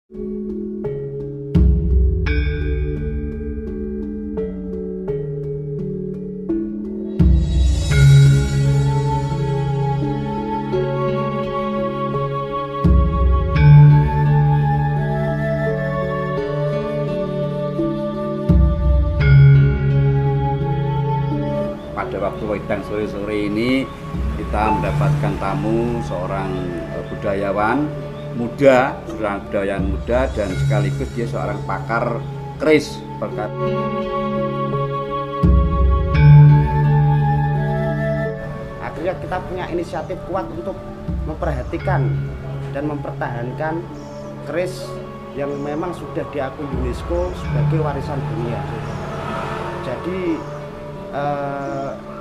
Pada waktu wedang sore-sore ini kita mendapatkan tamu seorang budayawan muda, seorang budayawan muda dan sekaligus dia seorang pakar keris. Akhirnya kita punya inisiatif kuat untuk memperhatikan dan mempertahankan keris yang memang sudah diakui UNESCO sebagai warisan dunia. Jadi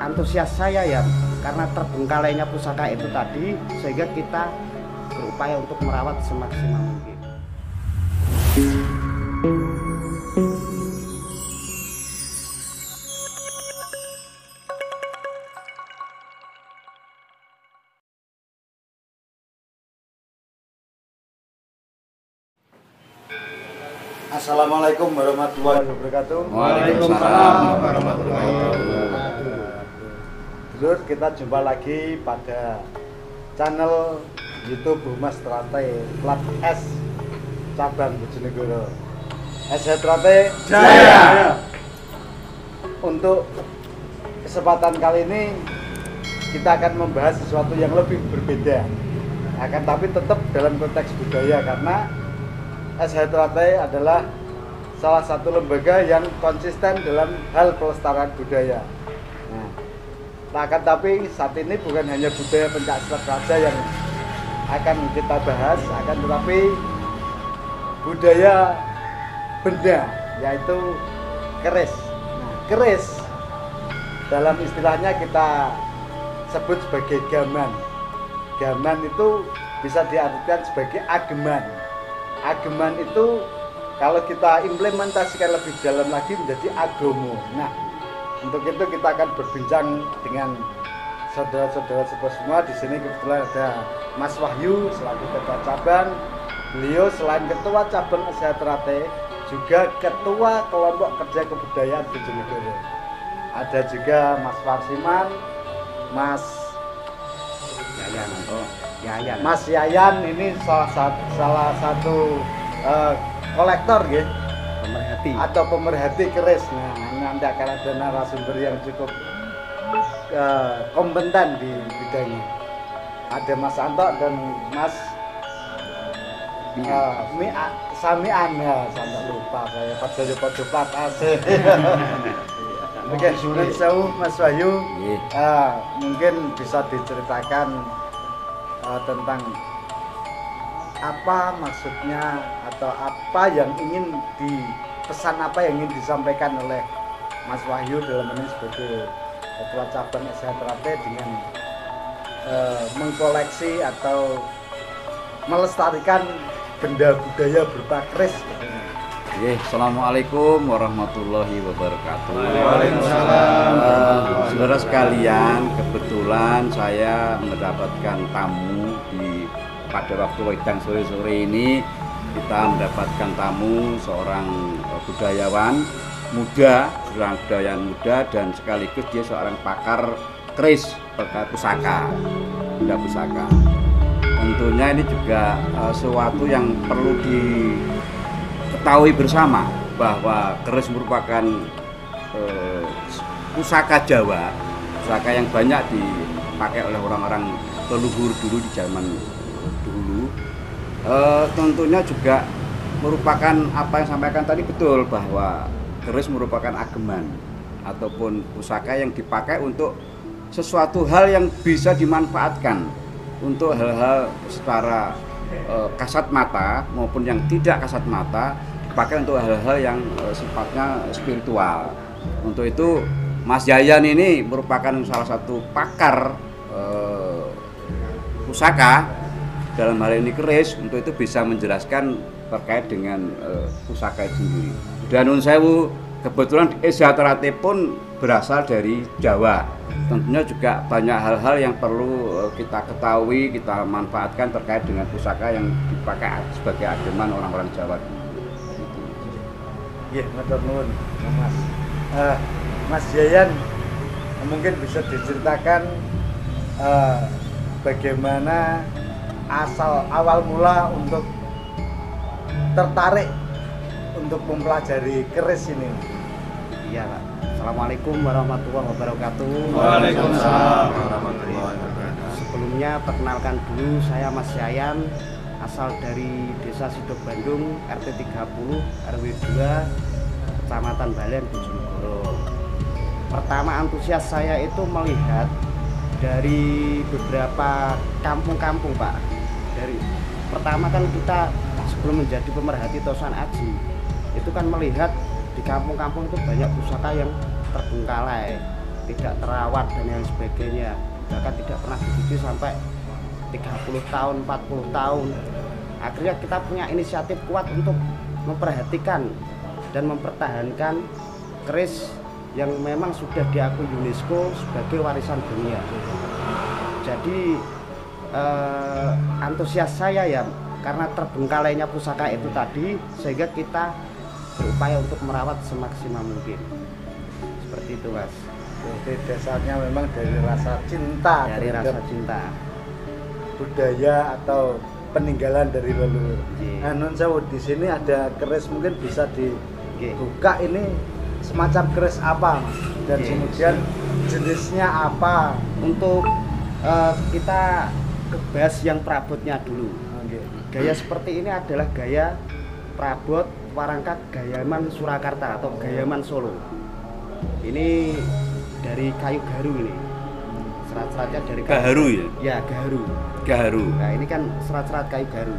antusias saya ya karena terbengkalainya pusaka itu tadi, sehingga kita berupaya untuk merawat semaksimal mungkin. Assalamualaikum warahmatullahi wabarakatuh. Waalaikumsalam warahmatullahi wabarakatuh. Dulur, kita jumpa lagi pada channel YouTube Humas Trate Plat S Cabang Bojonegoro. SH Trate Jaya. Untuk kesempatan kali ini kita akan membahas sesuatu yang lebih berbeda, akan tapi tetap dalam konteks budaya, karena SH Trate adalah salah satu lembaga yang konsisten dalam hal pelestarian budaya. Nah, akan tapi saat ini bukan hanya budaya pencaksilat saja yang akan kita bahas, akan tetapi budaya benda, yaitu keris. Nah, keris dalam istilahnya kita sebut sebagai gaman. Gaman itu bisa diartikan sebagai ageman. Ageman itu kalau kita implementasikan lebih dalam lagi menjadi agomo. Nah, untuk itu kita akan berbincang dengan saudara-saudara semua. Di sini kebetulan ada Mas Wahyu selaku ketua cabang. Beliau selain ketua cabang SH Trate juga ketua kelompok kerja kebudayaan Bojonegoro. Ada juga Mas Warsiman, Mas Yayan. Mas Yayan ini salah satu kolektor gitu, Pemerhati atau pemerhati keris. Nah, nanti akan ada narasumber yang cukup kompeten di bidangnya. Ada Mas Anto dan Mas Samian, ya sampai lupa saya pada cepat asik. Mungkin sulit jauh Mas Wahyu, mungkin bisa diceritakan tentang apa maksudnya atau apa yang ingin pesan apa yang ingin disampaikan oleh Mas Wahyu dalam ini sebagai ketua cabang SH Trate dengan mengkoleksi atau melestarikan benda budaya berupa keris. Assalamualaikum warahmatullahi wabarakatuh. Waalaikumsalam. Saudara sekalian, kebetulan saya mendapatkan tamu pada waktu wedang sore-sore ini. Kita mendapatkan tamu seorang budayawan muda, dan sekaligus dia seorang pakar keris, pakar pusaka, benda pusaka. Tentunya ini juga sesuatu yang perlu diketahui bersama bahwa keris merupakan pusaka Jawa, pusaka yang banyak dipakai oleh orang-orang leluhur dulu di zaman dulu. Tentunya juga merupakan apa yang sampaikan tadi betul, bahwa keris merupakan ageman ataupun pusaka yang dipakai untuk sesuatu hal yang bisa dimanfaatkan untuk hal-hal secara kasat mata maupun yang tidak kasat mata, dipakai untuk hal-hal yang sifatnya spiritual. Untuk itu Mas Yayan ini merupakan salah satu pakar pusaka, dalam hal ini keris, untuk itu bisa menjelaskan terkait dengan pusaka itu sendiri. Dan nun sewu, kebetulan Esiaterate pun berasal dari Jawa. Tentunya juga banyak hal-hal yang perlu kita ketahui, kita manfaatkan terkait dengan pusaka yang dipakai sebagai ageman orang-orang Jawa. Iya, matur nuwun, Mas. Mas Yayan, mungkin bisa diceritakan bagaimana awal mula untuk tertarik untuk mempelajari keris ini. Iya Pak. Assalamualaikum warahmatullahi wabarakatuh. Waalaikumsalam warahmatullahi wabarakatuh. Sebelumnya perkenalkan dulu, saya Mas Yayan, asal dari Desa Sidok Bandung, RT 30 RW 2 Kecamatan Balen, Bojonegoro. Pertama antusias saya itu melihat dari beberapa kampung-kampung Pak. Pertama kan kita sebelum menjadi pemerhati Tosan Aji itu kan melihat di kampung-kampung itu banyak pusaka yang terbengkalai, tidak terawat dan lain sebagainya, bahkan tidak pernah dicuci sampai 30 tahun, 40 tahun. Akhirnya kita punya inisiatif kuat untuk memperhatikan dan mempertahankan keris yang memang sudah diakui UNESCO sebagai warisan dunia. Jadi antusias saya ya karena terbengkalainya pusaka itu tadi, sehingga kita berupaya untuk merawat semaksimal mungkin. Seperti itu Mas. Jadi dasarnya memang dari rasa cinta, Dari terhadap rasa cinta budaya atau peninggalan dari leluhur. Iya. Nah, Nun Sewu, di sini ada keris, mungkin bisa dibuka ini semacam keris apa, Mas? Dan Iya. kemudian jenisnya apa? untuk kita bahas yang perabotnya dulu. Oke. Gaya seperti ini adalah gaya perabot warangka Gayaman Surakarta atau Gayaman Solo. Ini dari kayu gaharu ini. Serat-seratnya dari kayu Gaharu ya? Ya, gaharu. Gaharu. Nah, ini kan serat-serat kayu gaharu.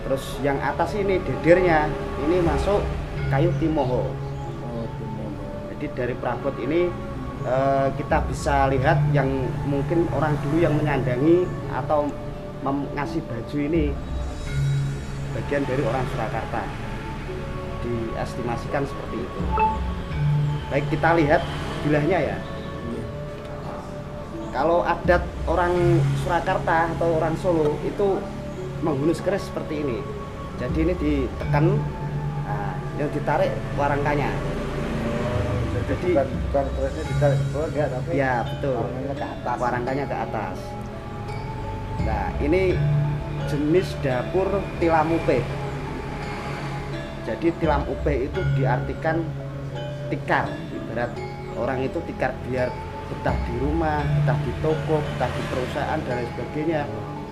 Terus yang atas ini dedirnya ini masuk kayu timoho. Oh, timur. Jadi dari perabot ini kita bisa lihat yang mungkin orang dulu yang menyandangi atau ngasih baju ini bagian dari orang Surakarta, diestimasikan seperti itu. Baik, kita lihat bilahnya ya. Kalau adat orang Surakarta atau orang Solo itu menghunus keris seperti ini. Jadi ini ditekan, nah, yang ditarik warangkanya. Jadi bukan kerisnya ditarik ke bawah enggak, tapi ya betul, warnanya ke atas. warangkanya ke atas. Nah, ini jenis dapur tilam upe. Jadi tilam upe itu diartikan tikar. Ibarat orang itu tikar biar betah di rumah, betah di toko, betah di perusahaan dan lain sebagainya.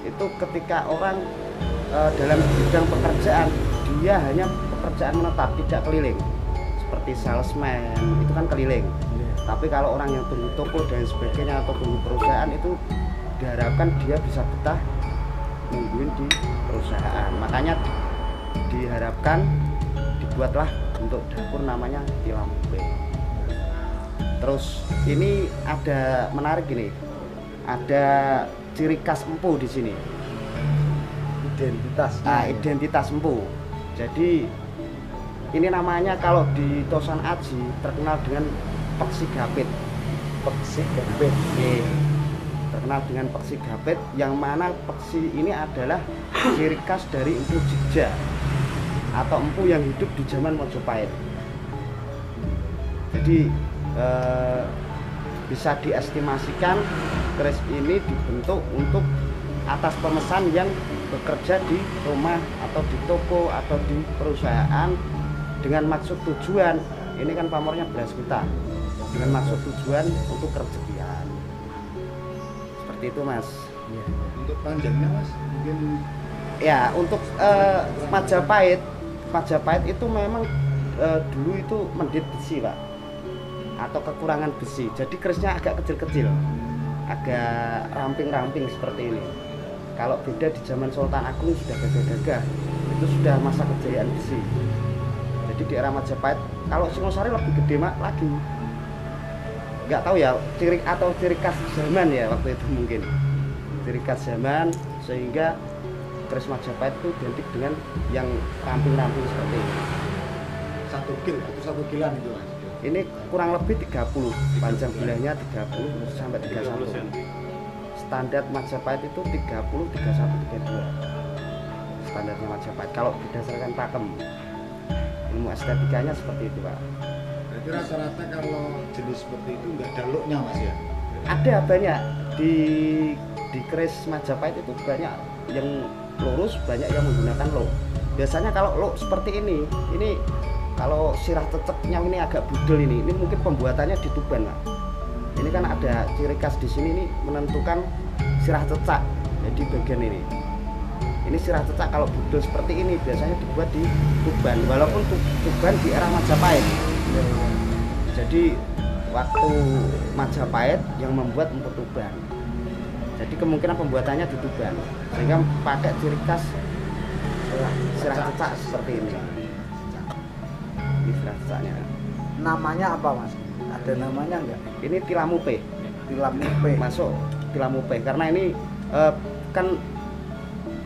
Itu ketika orang dalam bidang pekerjaan, dia hanya pekerjaan menetap, tidak keliling. Seperti salesman itu kan keliling. Tapi kalau orang yang tunggu toko dan sebagainya atau tunggu perusahaan itu diharapkan dia bisa betah nungguin di perusahaan. Makanya diharapkan dibuatlah untuk dapur namanya tilam upe. Terus ini ada menarik ini, ada ciri khas empu di sini. Identitas. Nah, identitas empu. Jadi ini namanya kalau di Tosan Aji terkenal dengan peksi gapit. Peksi gapit. Oke. Terkenal dengan peksi gapit, yang mana peksi ini adalah ciri khas dari empu Jogja atau empu yang hidup di zaman Mojopahit. Jadi bisa diestimasikan keris ini dibentuk untuk atas pemesan yang bekerja di rumah atau di toko atau di perusahaan dengan maksud tujuan, ini kan pamornya beras kita, dengan maksud tujuan untuk kerezekian. Seperti itu Mas. Ya. Untuk panjangnya Mas, mungkin Ya, untuk Majapahit itu memang dulu itu mendit besi Pak, atau kekurangan besi, jadi kerisnya agak kecil-kecil, agak ramping-ramping seperti ini. Kalau beda di zaman Sultan Agung sudah gagah-gagah, itu sudah masa kejayaan besi. Jadi di era Majapahit, kalau Singosari lebih gede lagi. Nggak tahu ya, ciri khas zaman ya waktu itu mungkin. Ciri khas zaman, sehingga keris Majapahit itu identik dengan yang ramping-ramping seperti ini. 1 kil atau 1 kilan itu Mas? Ini kurang lebih 30, panjang bilahnya 30 sampai 31. Standar Majapahit itu 30, 31, 32. Standarnya Majapahit kalau berdasarkan pakem. Ilmu estetikanya seperti itu, Pak. Berarti rata-rata kalau jenis seperti itu nggak ada looknya Mas ya? Ada banyak di keris Majapahit itu banyak yang lurus, banyak yang menggunakan low. Biasanya kalau low seperti ini kalau sirah ceceknya ini agak budel ini mungkin pembuatannya di Tuban, Pak. Ini kan ada ciri khas di sini ini menentukan sirah cecak. Jadi bagian ini sirah cecak kalau budel seperti ini biasanya dibuat di Tuban, walaupun Tuban di era Majapahit. Jadi waktu Majapahit yang membuat untuk Tuban. Jadi kemungkinan pembuatannya di Tuban, sehingga pakai ciri khas sirah cecak seperti ini. Ini sirah cecaknya. Namanya apa Mas? Ada namanya nggak? Ini tilamupe. Tilamupe. Masuk tilamupe karena ini kan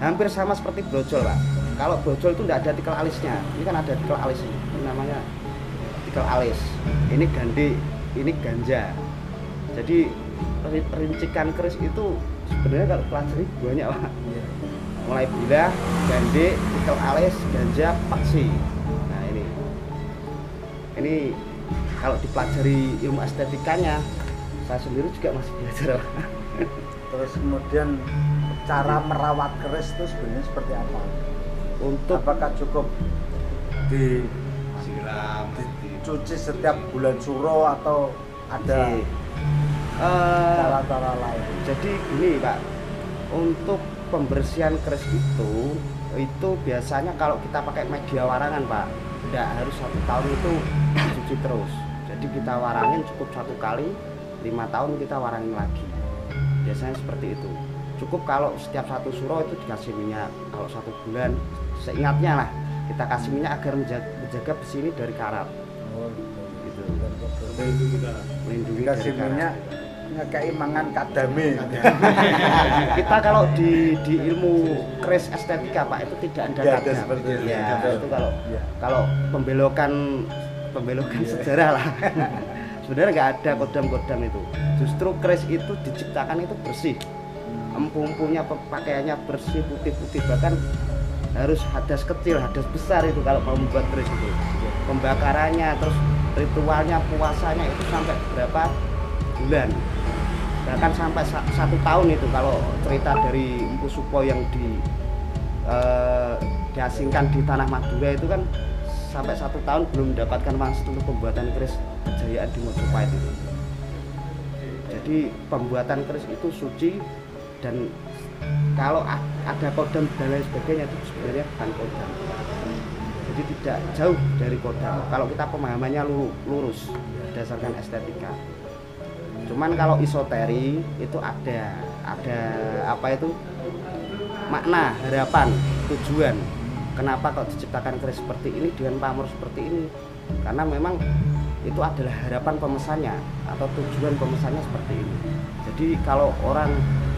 hampir sama seperti brojol, Pak. Kalau brojol itu tidak ada tikel alisnya. Ini kan ada tikel alis ini. Ini namanya tikel alis. Ini gande, ini ganja. Jadi rincikan keris itu sebenarnya kalau pelajari banyak, Pak. Mulai bilah, gande, tikel alis, ganja, paksi. Nah ini kalau dipelajari ilmu estetikanya, saya sendiri juga masih belajar, Pak. Terus kemudian cara merawat keris itu sebenarnya seperti apa? Apakah cukup dicuci setiap bulan suro atau ada cara-cara lain? Jadi gini, Pak, untuk pembersihan keris itu biasanya kalau kita pakai media warangan, Pak, tidak harus 1 tahun itu dicuci terus. Jadi kita warangin cukup 1 kali, 5 tahun kita warangin lagi. Biasanya seperti itu. Cukup kalau setiap 1 suro itu dikasih minyak. Kalau 1 bulan, seingatnya lah, kita kasih minyak agar menjaga besi ini dari karat. Gitu. Melindungi Kasih dari karat. minyak ngekei mangan kadame. Kita kalau di ilmu keris estetika, Pak, itu tidak ada Ya, ada kadam. seperti itu. Ya, Betul. itu kalau pembelokan sejarah lah. Sebenarnya nggak ada kodam-kodam itu. Justru keris itu diciptakan itu bersih. Empu-empunya pakaiannya bersih, putih-putih, bahkan harus hadas kecil, hadas besar itu kalau mau membuat keris itu. Pembakarannya, terus ritualnya, puasanya itu sampai berapa bulan. Bahkan sampai 1 tahun itu kalau cerita dari Empu Supo yang diasingkan di tanah Madura itu kan sampai 1 tahun belum mendapatkan wangsit untuk pembuatan keris kejayaan di Majapahit itu. Jadi pembuatan keris itu suci, dan kalau ada kodam dan lain sebagainya itu sebenarnya bukan kodam. Jadi tidak jauh dari kodam kalau kita pemahamannya lurus berdasarkan estetika. Cuman kalau isoteri itu ada apa itu makna, harapan, tujuan. Kenapa kok diciptakan keris seperti ini dengan pamor seperti ini? Karena memang itu adalah harapan pemesannya atau tujuan pemesannya seperti ini. Jadi kalau orang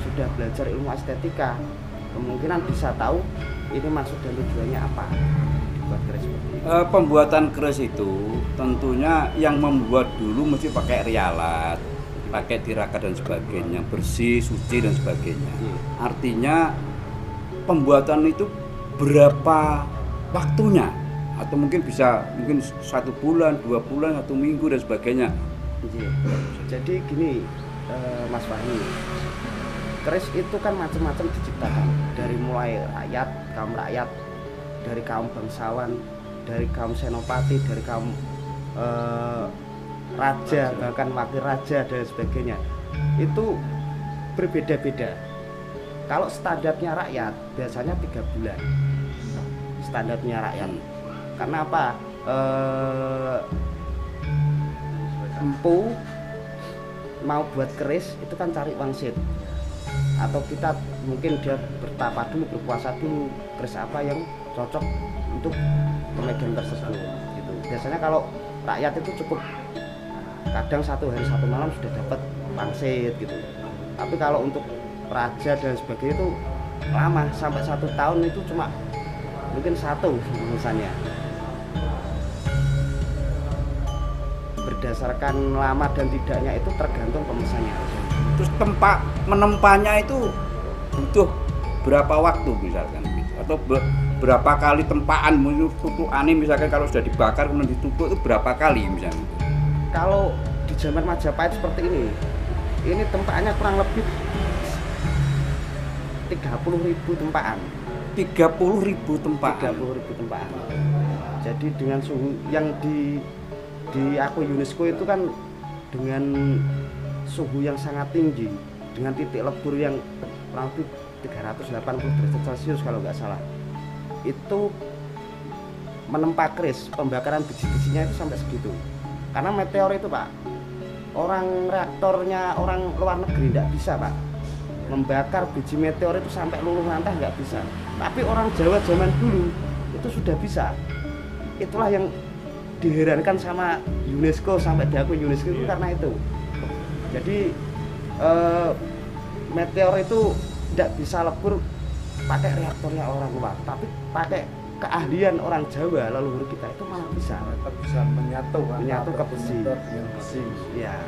sudah belajar ilmu estetika, kemungkinan bisa tahu ini maksud dan tujuannya apa dibuat keris seperti ini. Pembuatan keris itu tentunya yang membuat dulu mesti pakai rialat, pakai tirakat dan sebagainya, bersih, suci dan sebagainya. Artinya pembuatan itu berapa waktunya, atau mungkin bisa 1 bulan, 2 bulan, 1 minggu dan sebagainya. Jadi gini, Mas Fahmi, keris itu kan macam-macam diciptakan, dari mulai rakyat, dari kaum bangsawan, dari kaum senopati, dari kaum raja, bahkan wakil raja dan sebagainya. Itu berbeda-beda. Kalau standarnya rakyat biasanya 3 bulan. Standarnya rakyat. Karena apa? Empu mau buat keris itu kan cari wangsit. Atau kita mungkin dia bertapa dulu, berpuasa dulu, keris apa yang cocok untuk pemegang tersebut gitu. Biasanya kalau rakyat itu cukup kadang 1 hari 1 malam sudah dapat wangsit gitu. Tapi kalau untuk raja dan sebagainya itu lama, sampai 1 tahun itu cuma mungkin 1 misalnya. berdasarkan lama dan tidaknya itu tergantung pemesannya. Terus tempat menempanya itu butuh berapa waktu misalkan gitu? Atau berapa kali tempaan tutukannya misalkan kalau sudah dibakar kemudian ditutup itu berapa kali misalnya? Kalau di zaman Majapahit seperti ini tempaannya kurang lebih 30.000 tempaan. 30.000 tempaan. 30.000 tempaan. Jadi dengan suhu yang diakui UNESCO itu kan dengan suhu yang sangat tinggi, dengan titik lebur yang kurang lebih 380 derajat Celcius kalau nggak salah. Itu menempa keris, pembakaran biji-bijinya itu sampai segitu. Karena meteor itu Pak, orang reaktornya orang luar negeri nggak bisa Pak membakar biji meteor itu sampai luluh lantah, nggak bisa. Tapi orang Jawa zaman dulu itu sudah bisa. Itulah yang diherankan sama UNESCO, sampai diakui UNESCO itu karena itu. Jadi meteor itu tidak bisa lebur pakai reaktornya orang luar, tapi pakai keahlian orang Jawa leluhur kita itu malah bisa. Mereka bisa menyatu ke besi. Ya.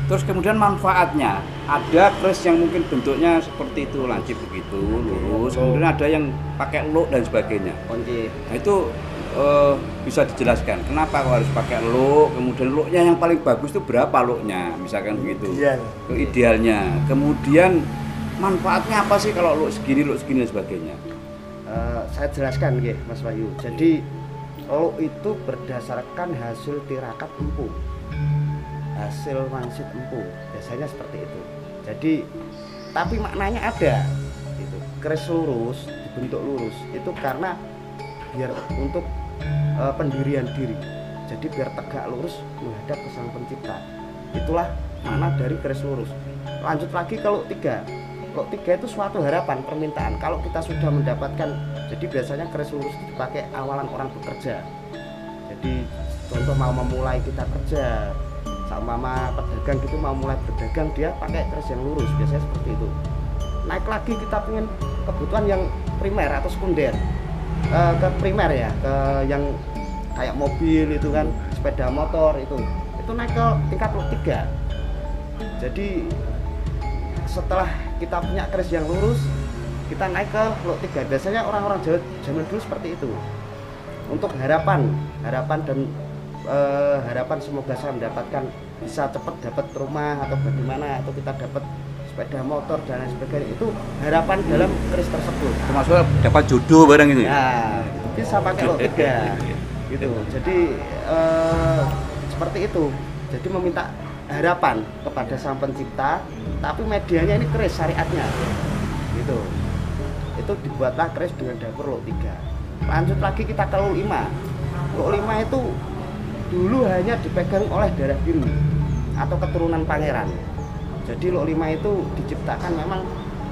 Terus kemudian manfaatnya, ada keris yang mungkin bentuknya seperti itu, lancip begitu, lurus, kemudian ada yang pakai luk dan sebagainya. Kunci. Nah, itu bisa dijelaskan kenapa kok harus pakai luk, kemudian luknya yang paling bagus itu berapa luknya, misalkan begitu. Idealnya. Kemudian manfaatnya apa sih kalau luk segini dan sebagainya? Saya jelaskan nggih Mas Wahyu. Jadi luk itu berdasarkan hasil tirakat empu, hasil wangsit empu, biasanya seperti itu. Jadi tapi maknanya ada itu. Keris lurus, dibentuk lurus itu karena biar untuk pendirian diri. Jadi biar tegak lurus menghadap ke Sang Pencipta. Itulah makna dari keris lurus. Lanjut lagi kalau tiga itu suatu harapan, permintaan. Kalau kita sudah mendapatkan, jadi biasanya keris lurus itu dipakai awalan orang bekerja. Jadi contoh mau memulai kita kerja, sama pedagang gitu mau mulai berdagang, dia pakai keris yang lurus, biasanya seperti itu. Naik lagi kita pengen kebutuhan yang primer atau sekunder, ke primer ya, ke yang kayak mobil itu kan, sepeda motor itu naik ke tingkat luk 3. Jadi setelah kita punya keris yang lurus, kita naik ke luk 3. Biasanya orang-orang Jawa zaman dulu seperti itu. Untuk harapan dan harapan semoga saya mendapatkan, bisa cepat dapat rumah atau bagaimana, atau kita dapat sepeda motor dan lain sebagainya, itu harapan dalam keris tersebut. Termasuk dapat jodoh barang itu ya? Nah, bisa pakai luk 3 gitu. Jadi seperti itu. Jadi meminta harapan kepada Sang Pencipta, tapi medianya ini keris syariatnya gitu. Itu dibuatlah keris dengan dapur luk 3. Lanjut lagi kita ke luk 5. Luk 5 itu dulu hanya dipegang oleh darah biru atau keturunan pangeran. Jadi luk 5 itu diciptakan memang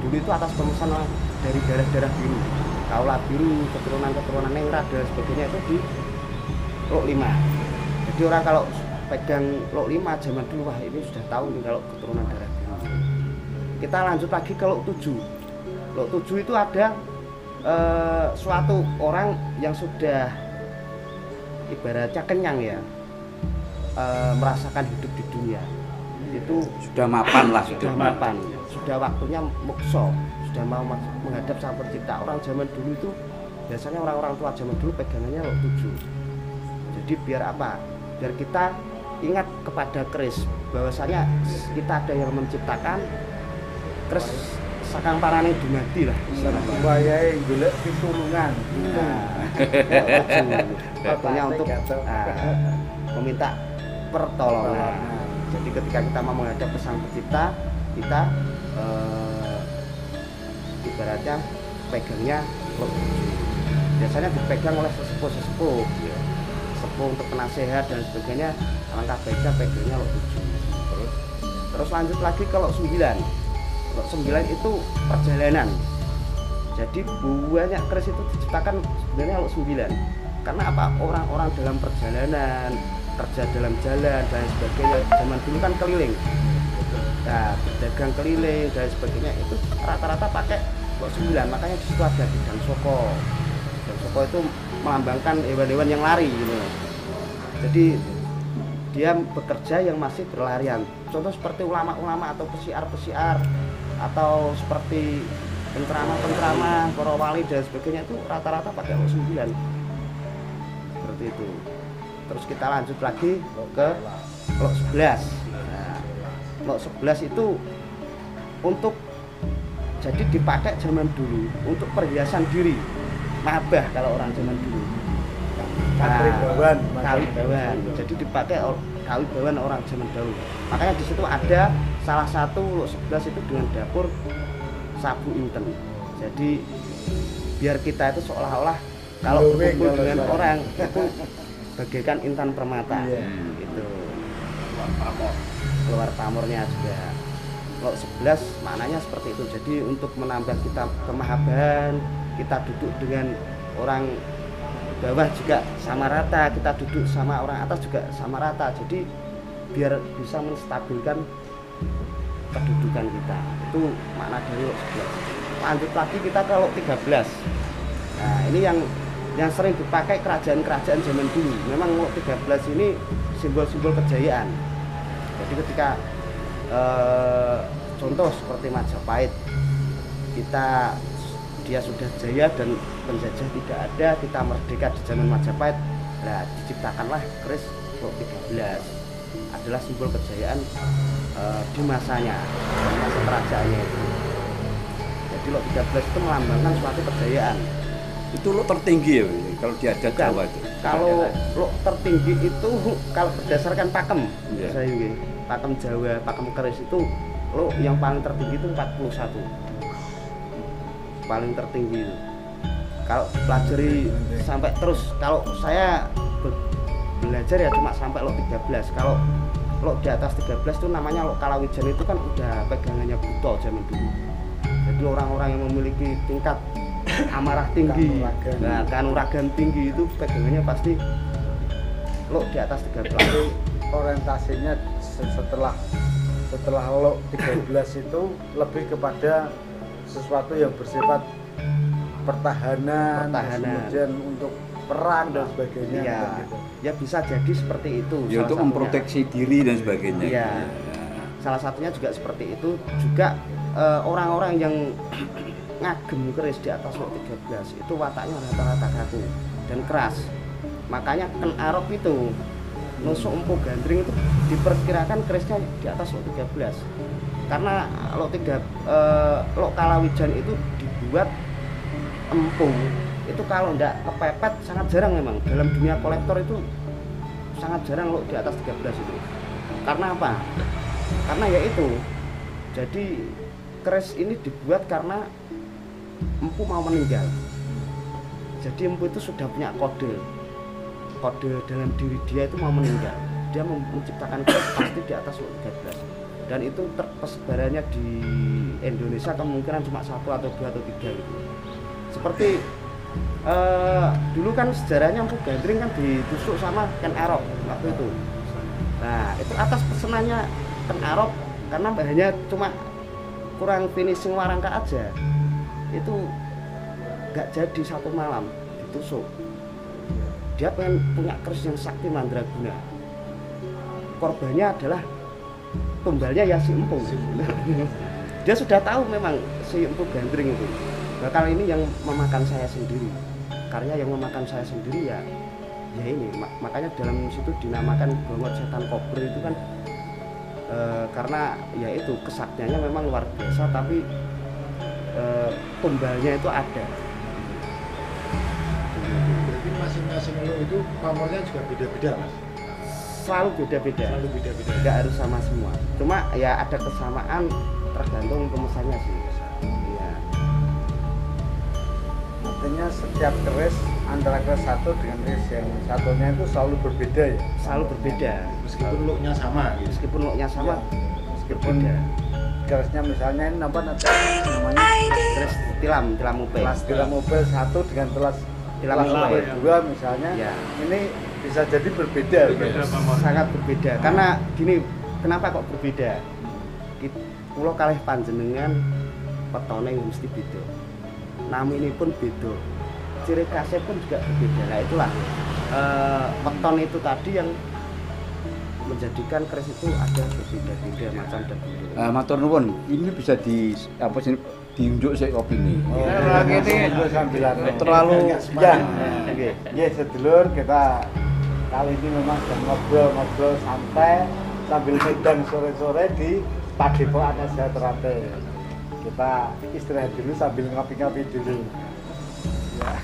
dulu itu atas pemesanan dari darah biru, kaulah biru, keturunan ningrat dan sebagainya, itu di luk 5. Jadi orang kalau pegang luk 5 zaman dulu, wah ini sudah tahu nih kalau keturunan darah biru. Kita lanjut lagi ke luk 7. Luk 7 itu ada suatu orang yang sudah ibaratnya kenyang ya, merasakan hidup di dunia, itu sudah mapan lah, sudah waktunya mukso, sudah mau menghadap Sang Pencipta. Orang zaman dulu itu biasanya orang-orang tua zaman dulu pegangannya luk 7. Jadi biar apa? Biar kita ingat kepada keris, bahwasanya kita ada yang menciptakan keris sakang parane dumadi lah, wayahe golek pitulungan. Waktunya untuk meminta pertolongan. Jadi ketika kita mau menghadap ke Sang Pencipta, kita ibaratnya pegangnya luk 7. Biasanya dipegang oleh sesepuh ya. Sepuh untuk penasehat dan sebagainya, alangkah baiknya pegangnya luk 7. Terus lanjut lagi ke luk 9. Luk 9 itu perjalanan. Jadi banyak keris itu diciptakan sebenarnya luk 9. Karena apa? Orang-orang dalam perjalanan, kerja dalam jalan dan sebagainya, zaman dulu kan keliling. Nah, berdagang keliling dan sebagainya itu rata-rata pakai luk 9. Makanya di situ ada bidang soko. Bidang soko itu melambangkan hewan-hewan yang lari gitu. Jadi dia bekerja yang masih berlarian. Contoh seperti ulama-ulama atau pesiar-pesiar atau seperti penceramah-penceramah, para wali dan sebagainya itu rata-rata pakai lok 9. Seperti itu. Terus kita lanjut lagi ke lok 11. Nah, lok 11 itu untuk jadi dipakai zaman dulu untuk perhiasan diri. Mabah kalau orang zaman dulu. Kawibawan. Kawibawan. Jadi dipakai kawibawan orang zaman dahulu. Makanya di situ ada salah satu lok 11 itu dengan dapur sabu inten. Jadi biar kita itu seolah-olah kalau berkumpul dengan orang itu bagaikan intan permata. Gitu. Keluar pamornya juga. Lok 11 maknanya seperti itu. Jadi untuk menambah kita kemahaban, kita duduk dengan orang bawah juga sama rata, kita duduk sama orang atas juga sama rata. Jadi biar bisa menstabilkan kedudukan kita. Itu makna dari lok 11. Lanjut lagi kita ke lok 13. Nah, ini yang sering dipakai kerajaan-kerajaan zaman dulu. Memang lok 13 ini simbol-simbol kejayaan. Jadi ketika contoh seperti Majapahit, dia sudah jaya dan penjajah tidak ada, kita merdeka di zaman Majapahit. Nah, diciptakanlah keris lok 13. Adalah simbol kejayaan di masanya, masa kerajaannya itu. Jadi lok 13 itu melambangkan suatu kejayaan. Itu lok tertinggi ya kalau di adat Jawa itu. Kalau lok tertinggi itu kalau berdasarkan pakem, Yeah. pakem Jawa, pakem keris itu lok yang paling tertinggi itu 41. Paling tertinggi itu. Kalau pelajari sampai terus, kalau saya belajar ya cuma sampai lok 13. Kalau lok di atas 13 itu namanya lok Kalawijan, itu kan udah pegangannya Buto zaman dulu. Jadi orang-orang yang memiliki tingkat amarah tinggi, nah kanuragan tinggi itu pegangannya pasti lok di atas 13. Orientasinya setelah lok 13 itu lebih kepada sesuatu yang bersifat pertahanan. Kemudian untuk perang dan sebagainya. Ya, gitu. Ya bisa jadi seperti itu. Ya untuk memproteksi diri dan sebagainya. Ya, salah satunya juga seperti itu. Juga orang-orang yang ngagem keris di atas lok 13 itu wataknya rata-rata kaku dan keras. Makanya Ken Arok itu nusuk empu gandring itu diperkirakan kerisnya di atas lok 13. Karena lok Kalawijan itu dibuat empu itu kalau enggak kepepet sangat jarang. Memang dalam dunia kolektor itu sangat jarang lok di atas 13 itu. Karena apa? Karena ya itu, jadi keris ini dibuat karena empu mau meninggal. Jadi empu itu sudah punya kode dalam diri dia itu mau meninggal. Dia menciptakan keris pasti di atas lok 13. Dan itu persebarannya di Indonesia kemungkinan cuma 1 atau 2 atau 3 gitu. Seperti dulu kan sejarahnya empu gandring kan ditusuk sama Ken Arok waktu itu. Nah, itu atas pesenannya Ken Arok karena bahannya cuma kurang finishing warangka aja. Itu nggak jadi satu malam ditusuk. Dia pengen punya keris yang sakti mandraguna. Korbannya adalah tumbalnya ya si empu. Dia sudah tahu memang si empu gandring itu bakal ini yang memakan saya sendiri. Karya yang memakan saya sendiri ya ini. Makanya dalam situ dinamakan Bongot Setan Kober itu kan karena ya itu kesaktiannya memang luar biasa, tapi tumbalnya itu ada. Jadi masing-masing lok itu pamornya juga beda-beda, Mas. Selalu beda-beda. Nggak harus sama semua. Cuma ya ada kesamaan tergantung pemesannya sih. Iya. Artinya setiap keris antara keris satu dengan keris yang satunya itu selalu berbeda ya? Selalu berbeda. Meskipun loknya sama gitu. Meskipun loknya sama, Meskipun berbeda. kerisnya misalnya ini namanya Keris tilam mupe. kelas tilam mobil satu dengan kelas Tilam kelas mope. mobil dua misalnya, Ya. ini bisa jadi berbeda. Sangat berbeda. Karena gini, kenapa kok berbeda? Pulau kalih panjenengan petone mesti beda. Naminipun beda. Ciri khasnya pun juga berbeda. Nah itulah weton itu tadi yang menjadikan keris itu ada berbeda-beda macam dan bentuk. Matur nuwun, ini bisa di apa sih diunjuk sik kopi ini. Terlalu ya. Nggih, sedulur kita kali ini memang sedang ngobrol-ngobrol santai sambil ngedang sore-sore di Padepokan Sejahtera. Kita istirahat dulu sambil ngopi-ngopi dulu. Ya.